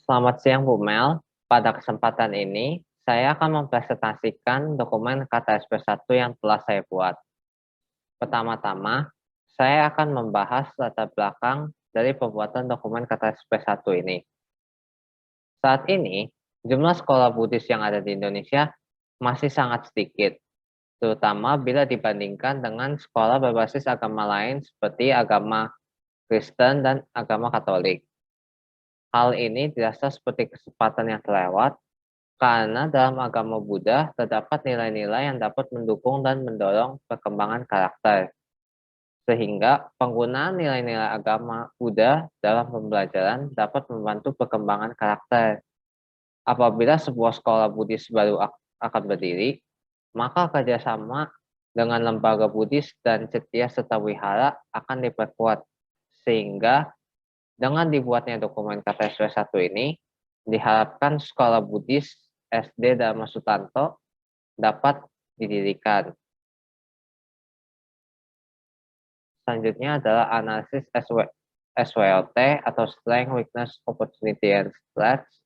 Selamat siang Bu Mel. Pada kesempatan ini, saya akan mempresentasikan dokumen KTSP1 yang telah saya buat. Pertama-tama, saya akan membahas latar belakang dari pembuatan dokumen KTSP1 ini. Saat ini, jumlah sekolah Buddhis yang ada di Indonesia masih sangat sedikit, terutama bila dibandingkan dengan sekolah berbasis agama lain seperti agama Kristen dan agama Katolik. Hal ini dirasa seperti kesempatan yang terlewat karena dalam agama Buddha terdapat nilai-nilai yang dapat mendukung dan mendorong perkembangan karakter. Sehingga penggunaan nilai-nilai agama Buddha dalam pembelajaran dapat membantu perkembangan karakter. Apabila sebuah sekolah Buddhis baru akan berdiri, maka kerjasama dengan lembaga Buddhis dan Cetia serta wihara akan diperkuat. Sehingga dengan dibuatnya dokumen KTSP1 ini, diharapkan sekolah Buddhis SD Dharma Sutanto dapat didirikan. Selanjutnya adalah analisis SWOT atau Strength, Weakness, Opportunity, and Threats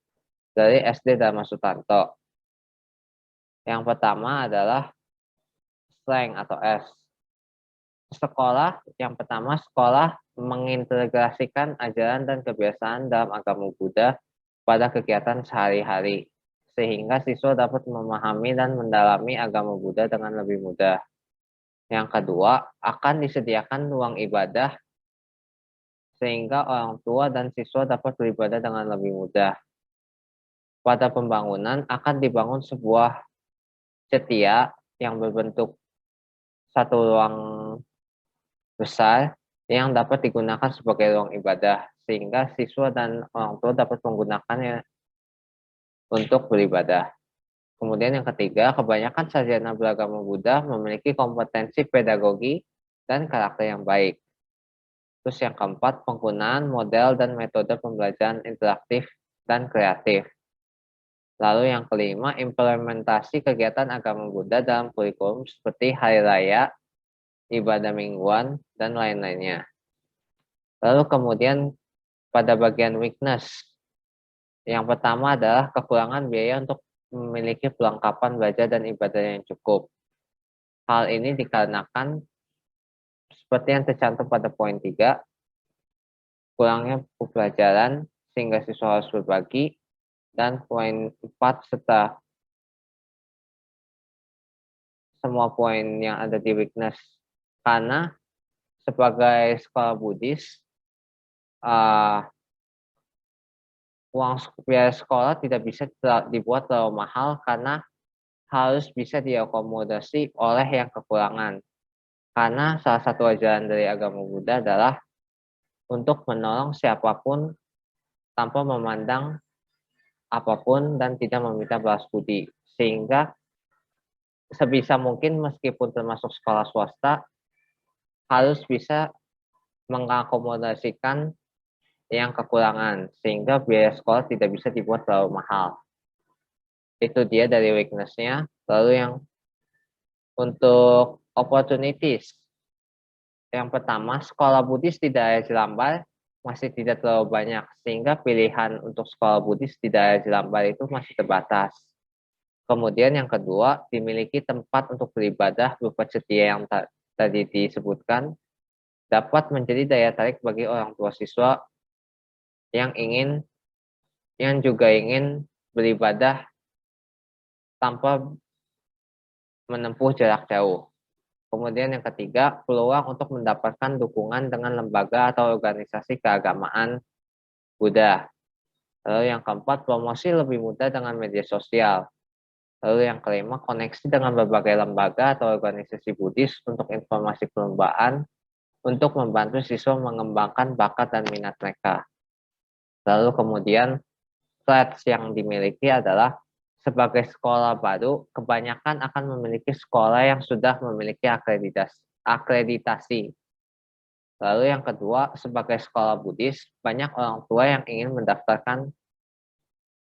dari SD Dharma Sutanto. Yang pertama adalah Strength atau S. Yang pertama, sekolah mengintegrasikan ajaran dan kebiasaan dalam agama Buddha pada kegiatan sehari-hari, sehingga siswa dapat memahami dan mendalami agama Buddha dengan lebih mudah. Yang kedua, akan disediakan ruang ibadah, sehingga orang tua dan siswa dapat beribadah dengan lebih mudah. Pada pembangunan, akan dibangun sebuah cetia yang berbentuk satu ruang besar yang dapat digunakan sebagai ruang ibadah, sehingga siswa dan orang tua dapat menggunakannya untuk beribadah. Kemudian yang ketiga, kebanyakan sarjana beragama Buddha memiliki kompetensi pedagogi dan karakter yang baik. Terus yang keempat, penggunaan model dan metode pembelajaran interaktif dan kreatif. Lalu yang kelima, implementasi kegiatan agama Buddha dalam kurikulum seperti hari raya, ibadah mingguan, dan lain-lainnya. Lalu kemudian pada bagian weakness, yang pertama adalah kekurangan biaya untuk memiliki perlengkapan belajar dan ibadah yang cukup. Hal ini dikarenakan seperti yang tercantum pada poin 3, kurangnya buku pelajaran sehingga siswa harus berbagi, dan poin 4 serta semua poin yang ada di weakness. Karena sebagai sekolah Buddhis, uang biaya sekolah tidak bisa dibuat terlalu mahal karena harus bisa diakomodasi oleh yang kekurangan. Karena salah satu ajaran dari agama Buddha adalah untuk menolong siapapun tanpa memandang apapun dan tidak meminta balas budi. Sehingga sebisa mungkin meskipun termasuk sekolah swasta, harus bisa mengakomodasikan yang kekurangan, sehingga biaya sekolah tidak bisa dibuat terlalu mahal. Itu dia dari weakness-nya. Lalu yang untuk opportunities, yang pertama, sekolah Buddhis di daerah Jelambar masih tidak terlalu banyak, sehingga pilihan untuk sekolah Buddhis di daerah Jelambar itu masih terbatas. Kemudian yang kedua, dimiliki tempat untuk beribadah berupa cetia yang tadi disebutkan, dapat menjadi daya tarik bagi orang tua siswa yang juga ingin beribadah tanpa menempuh jarak jauh. Kemudian yang ketiga, peluang untuk mendapatkan dukungan dengan lembaga atau organisasi keagamaan Buddha. Lalu yang keempat, promosi lebih mudah dengan media sosial. Lalu yang kelima, koneksi dengan berbagai lembaga atau organisasi Buddhis untuk informasi perlombaan untuk membantu siswa mengembangkan bakat dan minat mereka. Lalu kemudian, threats yang dimiliki adalah sebagai sekolah baru, kebanyakan akan memiliki sekolah yang sudah memiliki akreditasi. Lalu yang kedua, sebagai sekolah Buddhis, banyak orang tua yang ingin mendaftarkan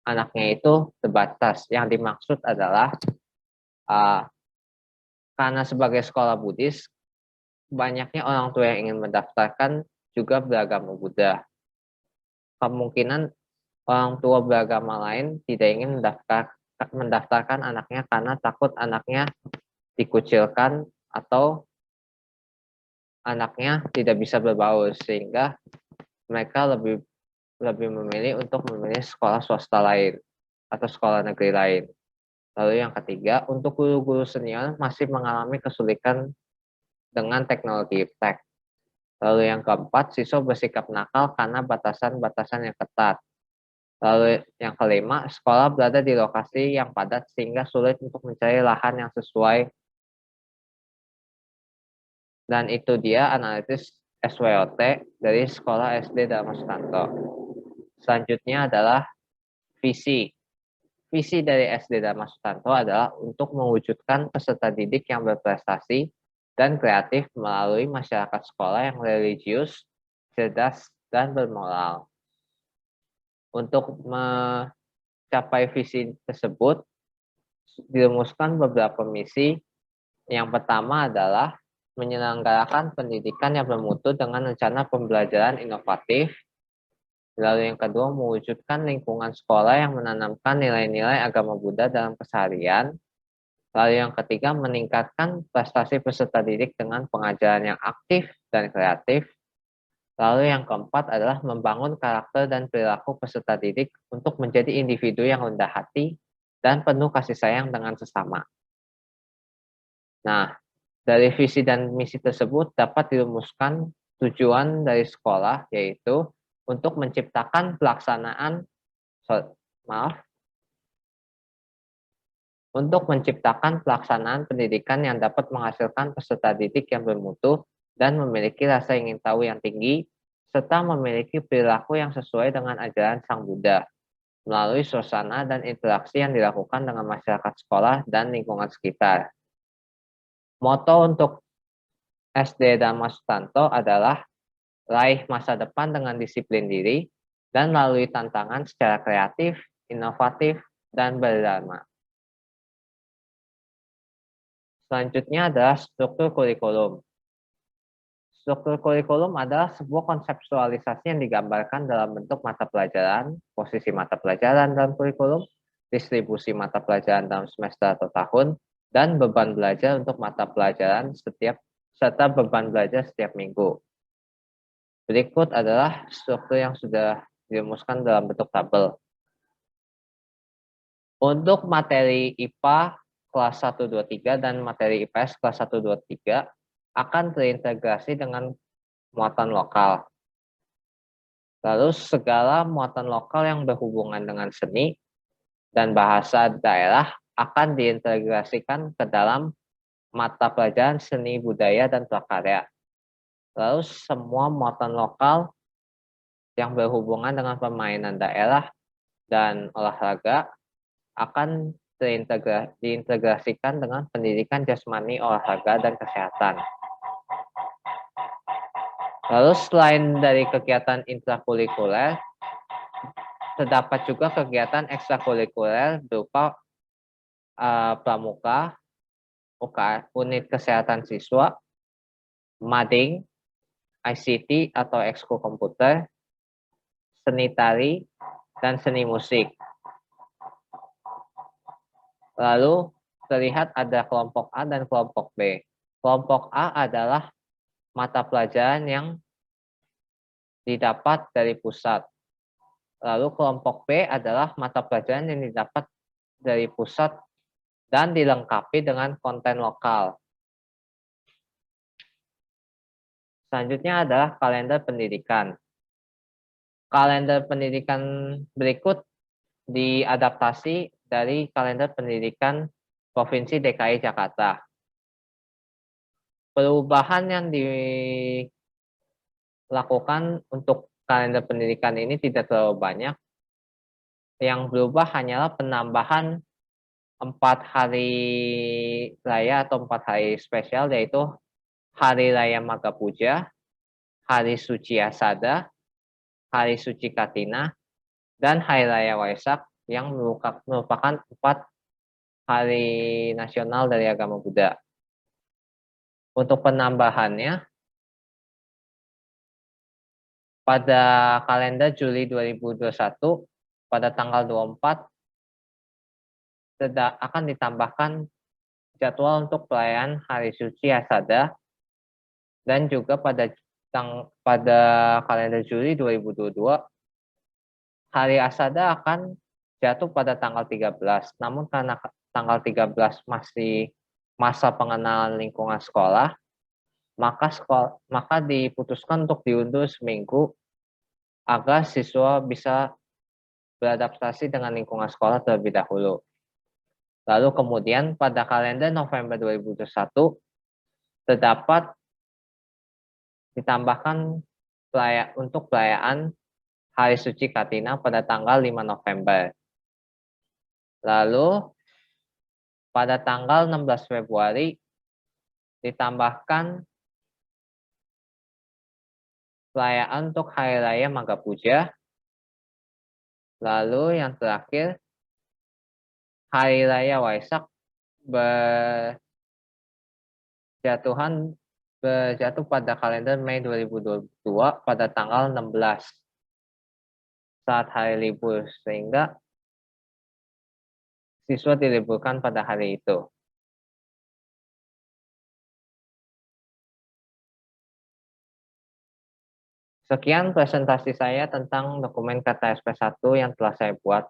anaknya itu terbatas. Yang dimaksud adalah karena sebagai sekolah Buddhis, banyaknya orang tua yang ingin mendaftarkan juga beragama Buddha. Kemungkinan Orang tua beragama lain tidak ingin mendaftarkan anaknya karena takut anaknya dikucilkan atau anaknya tidak bisa berbaur, sehingga mereka lebih lebih memilih untuk memilih sekolah swasta lain atau sekolah negeri lain. Lalu yang ketiga, untuk guru-guru senior masih mengalami kesulitan dengan teknologi iptek. Lalu yang keempat, siswa bersikap nakal karena batasan-batasan yang ketat. Lalu yang kelima, sekolah berada di lokasi yang padat sehingga sulit untuk mencari lahan yang sesuai. Dan itu dia analisis SWOT dari Sekolah SD Dharma Sutanto. Selanjutnya adalah visi. Visi dari SD Dharma Sutanto adalah untuk mewujudkan peserta didik yang berprestasi dan kreatif melalui masyarakat sekolah yang religius, cerdas, dan bermoral. Untuk mencapai visi tersebut, dirumuskan beberapa misi. Yang pertama adalah menyelenggarakan pendidikan yang bermutu dengan rencana pembelajaran inovatif. Lalu yang kedua, mewujudkan lingkungan sekolah yang menanamkan nilai-nilai agama Buddha dalam keseharian. Lalu yang ketiga, meningkatkan prestasi peserta didik dengan pengajaran yang aktif dan kreatif. Lalu yang keempat adalah membangun karakter dan perilaku peserta didik untuk menjadi individu yang rendah hati dan penuh kasih sayang dengan sesama. Nah, dari visi dan misi tersebut dapat dirumuskan tujuan dari sekolah, yaitu untuk menciptakan pelaksanaan pendidikan yang dapat menghasilkan peserta didik yang bermutu dan memiliki rasa ingin tahu yang tinggi, serta memiliki perilaku yang sesuai dengan ajaran Sang Buddha, melalui suasana dan interaksi yang dilakukan dengan masyarakat sekolah dan lingkungan sekitar. Moto untuk SD Dharma Sutanto adalah raih masa depan dengan disiplin diri dan melalui tantangan secara kreatif, inovatif, dan berdharma. Selanjutnya adalah struktur kurikulum. Struktur kurikulum adalah sebuah konseptualisasi yang digambarkan dalam bentuk mata pelajaran, posisi mata pelajaran dalam kurikulum, distribusi mata pelajaran dalam semester atau tahun, dan beban belajar untuk mata pelajaran serta beban belajar setiap minggu. Berikut adalah struktur yang sudah dirumuskan dalam bentuk tabel. Untuk materi IPA kelas 1, 2, 3 dan materi IPS kelas 1, 2, 3 akan terintegrasi dengan muatan lokal. Lalu segala muatan lokal yang berhubungan dengan seni dan bahasa daerah akan diintegrasikan ke dalam mata pelajaran seni budaya dan prakarya. Lalu semua muatan lokal yang berhubungan dengan permainan daerah dan olahraga akan diintegrasikan dengan pendidikan jasmani, olahraga, dan kesehatan. Lalu selain dari kegiatan intrakurikuler, terdapat juga kegiatan ekstrakurikuler berupa pramuka, unit kesehatan siswa, mading, ICT atau ekskul komputer, seni tari, dan seni musik. Lalu terlihat ada kelompok A dan kelompok B. Kelompok A adalah mata pelajaran yang didapat dari pusat. Lalu kelompok B adalah mata pelajaran yang didapat dari pusat dan dilengkapi dengan konten lokal. Selanjutnya adalah kalender pendidikan. Kalender pendidikan berikut diadaptasi dari kalender pendidikan Provinsi DKI Jakarta. Perubahan yang dilakukan untuk kalender pendidikan ini tidak terlalu banyak. Yang berubah hanyalah penambahan 4 hari raya atau 4 hari spesial, yaitu Hari Raya Maga Puja, Hari Suci Asada, Hari Suci Katina, dan Hari Raya Waisak yang merupakan 4 hari nasional dari agama Buddha. Untuk penambahannya, pada kalender Juli 2021, pada tanggal 24 akan ditambahkan jadwal untuk perayaan Hari Suci Asada, dan juga pada kalender Juli 2022 Hari Asada akan jatuh pada tanggal 13. Namun karena tanggal 13 masih masa pengenalan lingkungan sekolah, maka diputuskan untuk diundur seminggu agar siswa bisa beradaptasi dengan lingkungan sekolah terlebih dahulu. Lalu kemudian pada kalender November 2021 terdapat ditambahkan untuk perayaan Hari Suci Kartina pada tanggal 5 November. Lalu pada tanggal 16 Februari ditambahkan perayaan untuk Hari Raya Maga Puja. Lalu yang terakhir, Hari Raya Waisak berjatuh pada kalender Mei 2022 pada tanggal 16 saat hari libur, sehingga siswa diliburkan pada hari itu. Sekian presentasi saya tentang dokumen KTSP 1 yang telah saya buat.